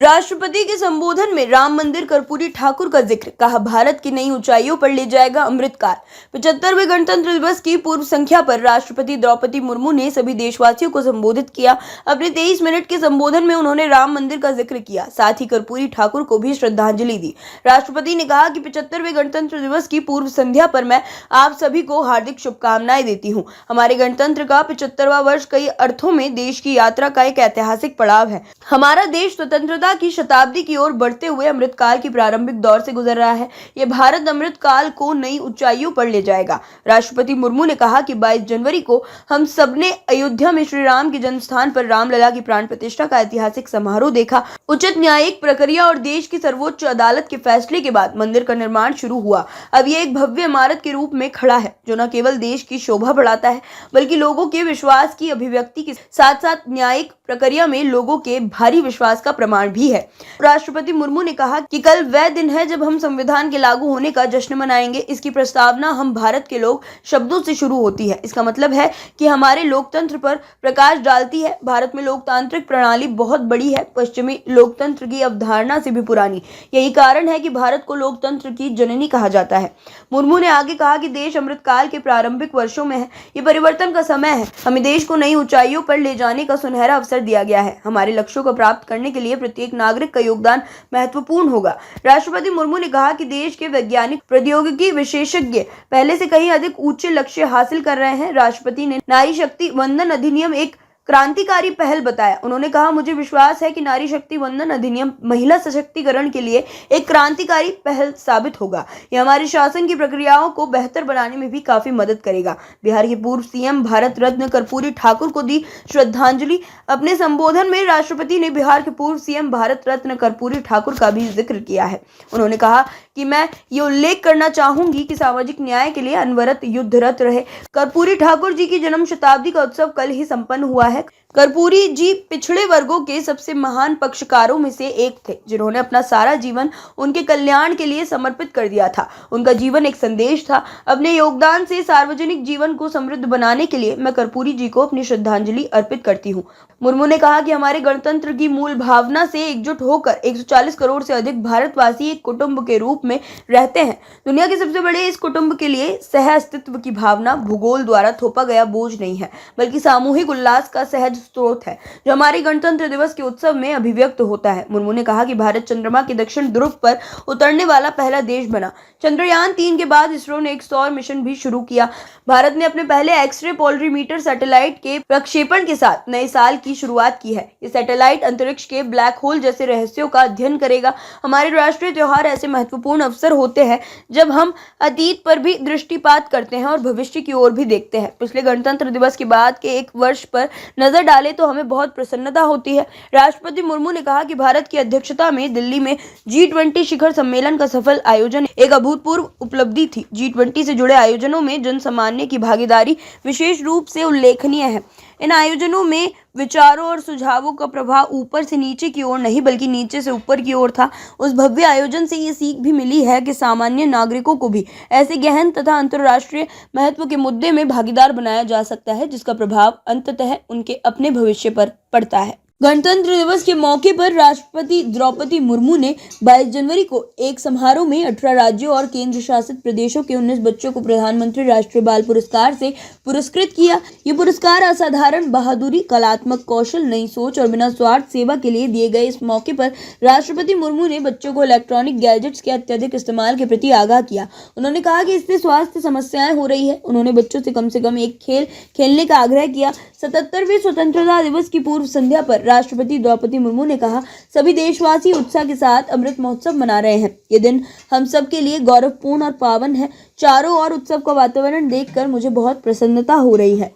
राष्ट्रपति के संबोधन में राम मंदिर, कर्पूरी ठाकुर का जिक्र, कहा भारत की नई ऊंचाइयों पर ले जाएगा अमृतकाल। 75वें गणतंत्र दिवस की पूर्व संध्या पर राष्ट्रपति द्रौपदी मुर्मू ने सभी देशवासियों को संबोधित किया। अपने 23 मिनट के संबोधन में उन्होंने राम मंदिर का जिक्र किया, साथ ही कर्पूरी ठाकुर को भी श्रद्धांजलि दी। राष्ट्रपति ने कहा कि 75वें गणतंत्र दिवस की पूर्व संध्या पर मैं आप सभी को हार्दिक शुभकामनाएं देती हूँ। हमारे गणतंत्र का 75वां वर्ष कई अर्थों में देश की यात्रा का एक ऐतिहासिक पड़ाव है। हमारा देश स्वतंत्रता की शताब्दी की ओर बढ़ते हुए अमृतकाल की प्रारंभिक दौर से गुजर रहा है। ये भारत अमृतकाल को नई ऊंचाइयों पर ले जाएगा। राष्ट्रपति मुर्मू ने कहा कि 22 जनवरी को हम सबने अयोध्या में श्री राम के जन्म स्थान पर रामलला की प्राण प्रतिष्ठा का ऐतिहासिक समारोह देखा। उचित न्यायिक प्रक्रिया और देश की सर्वोच्च अदालत के फैसले के बाद मंदिर का निर्माण शुरू हुआ। अब ये एक भव्य इमारत के रूप में खड़ा है, जो न केवल देश की शोभा बढ़ाता है, बल्कि लोगों के विश्वास की अभिव्यक्ति के साथ साथ न्यायिक प्रक्रिया में लोगों के भारी विश्वास का प्रमाण भी है। राष्ट्रपति मुर्मू ने कहा कि कल वह दिन है जब हम संविधान के लागू होने का जश्न मनाएंगे। इसकी प्रस्तावना हम भारत के लोग शब्दों से शुरू होती है। इसका मतलब है कि हमारे लोकतंत्र पर प्रकाश डालती है। भारत में लोकतांत्रिक प्रणाली बहुत बड़ी है, पश्चिमी लोकतंत्र की अवधारणा से भी पुरानी। यही कारण है कि भारत को लोकतंत्र की जननी कहा जाता है। मुर्मू ने आगे कहा कि देश अमृतकाल के प्रारंभिक वर्षों में है। ये परिवर्तन का समय है। हमें देश को नई ऊंचाइयों पर ले जाने का सुनहरा अवसर दिया गया है। हमारे लक्ष्यों को प्राप्त करने के लिए प्रत्येक नागरिक का योगदान महत्वपूर्ण होगा। राष्ट्रपति मुर्मू ने कहा कि देश के वैज्ञानिक प्रौद्योगिकी विशेषज्ञ पहले से कहीं अधिक ऊंचे लक्ष्य हासिल कर रहे हैं। राष्ट्रपति ने नारी शक्ति वंदन अधिनियम एक क्रांतिकारी पहल बताया। उन्होंने कहा, मुझे विश्वास है कि नारी शक्ति वंदन अधिनियम महिला सशक्तिकरण के लिए एक क्रांतिकारी पहल साबित होगा। यह हमारी शासन की प्रक्रियाओं को बेहतर बनाने में भी काफी मदद करेगा। बिहार के पूर्व सीएम भारत रत्न कर्पूरी ठाकुर को दी श्रद्धांजलि। अपने संबोधन में राष्ट्रपति ने बिहार के पूर्व सीएम भारत रत्न कर्पूरी ठाकुर का भी जिक्र किया है। उन्होंने कहा कि मैं ये उल्लेख करना चाहूंगी कि सामाजिक न्याय के लिए अनवरत युद्धरत रहे कर्पूरी ठाकुर जी की जन्म शताब्दी का उत्सव कल ही संपन्न हुआ है। कर्पूरी जी पिछड़े वर्गों के सबसे महान पक्षकारों में से एक थे, जिन्होंने अपना सारा जीवन उनके कल्याण के लिए समर्पित कर दिया था। उनका जीवन एक संदेश था। अपने योगदान से सार्वजनिक जीवन को समृद्ध बनाने के लिए मैं कर्पूरी जी को अपनी श्रद्धांजलि अर्पित करती हूँ। मुर्मू ने कहा कि हमारे गणतंत्र की मूल भावना से एकजुट होकर 140 करोड़ से अधिक भारतवासी एक कुटुंब के रूप में रहते हैं। दुनिया के सबसे बड़े इस कुटुंब के लिए सह अस्तित्व की भावना भूगोल द्वारा थोपा गया बोझ नहीं है, बल्कि सामूहिक उल्लास का सहज स्रोत है, जो हमारे गणतंत्र दिवस के उत्सव में अभिव्यक्त होता है। मुर्मू ने कहा कि भारत चंद्रमा के दक्षिण ध्रुव पर उतरने वाला पहला देश बना। चंद्रयान 3 के बाद इसरो ने एक सौर मिशन भी शुरू किया। भारत ने अपने पहले एक्स-रे पोलरीमीटर सैटेलाइट के प्रक्षेपण के साथ नए साल की शुरुआत की है। ये सैटेलाइट अंतरिक्ष के ब्लैक होल जैसे रहस्यों का अध्ययन करेगा। हमारे राष्ट्रीय त्योहार ऐसे महत्वपूर्ण अवसर होते हैं जब हम अतीत पर भी दृष्टिपात करते हैं और भविष्य की ओर भी देखते हैं। पिछले गणतंत्र दिवस के बाद के एक वर्ष पर नजर डाले तो हमें बहुत प्रसन्नता होती है। राष्ट्रपति मुर्मू ने कहा कि भारत की अध्यक्षता में दिल्ली में G20 शिखर सम्मेलन का सफल आयोजन एक अभूतपूर्व उपलब्धि थी। G20 से जुड़े आयोजनों में जन सामान्य की भागीदारी विशेष रूप से उल्लेखनीय है। इन आयोजनों में विचारों और सुझावों का प्रभाव ऊपर से नीचे की ओर नहीं, बल्कि नीचे से ऊपर की ओर था। उस भव्य आयोजन से ये सीख भी मिली है कि सामान्य नागरिकों को भी ऐसे गहन तथा अंतर्राष्ट्रीय महत्व के मुद्दे में भागीदार बनाया जा सकता है, जिसका प्रभाव अंततः उनके अपने भविष्य पर पड़ता है। गणतंत्र दिवस के मौके पर राष्ट्रपति द्रौपदी मुर्मू ने 22 जनवरी को एक समारोह में 18 राज्यों और केंद्र शासित प्रदेशों के 19 बच्चों को प्रधानमंत्री राष्ट्रीय बाल पुरस्कार से पुरस्कृत किया। ये पुरस्कार असाधारण बहादुरी, कलात्मक कौशल, नई सोच और बिना स्वार्थ सेवा के लिए दिए गए। इस मौके पर राष्ट्रपति मुर्मू ने बच्चों को इलेक्ट्रॉनिक गैजेट्स के अत्यधिक इस्तेमाल के प्रति आगाह किया। उन्होंने कहा कि इससे स्वास्थ्य समस्याएं हो रही है। उन्होंने बच्चों से कम एक खेल खेलने का आग्रह किया। 77वें स्वतंत्रता दिवस की पूर्व संध्या पर राष्ट्रपति द्रौपदी मुर्मू ने कहा, सभी देशवासी उत्साह के साथ अमृत महोत्सव मना रहे हैं। ये दिन हम सब के लिए गौरवपूर्ण और पावन है। चारों ओर उत्सव का वातावरण देखकर मुझे बहुत प्रसन्नता हो रही है।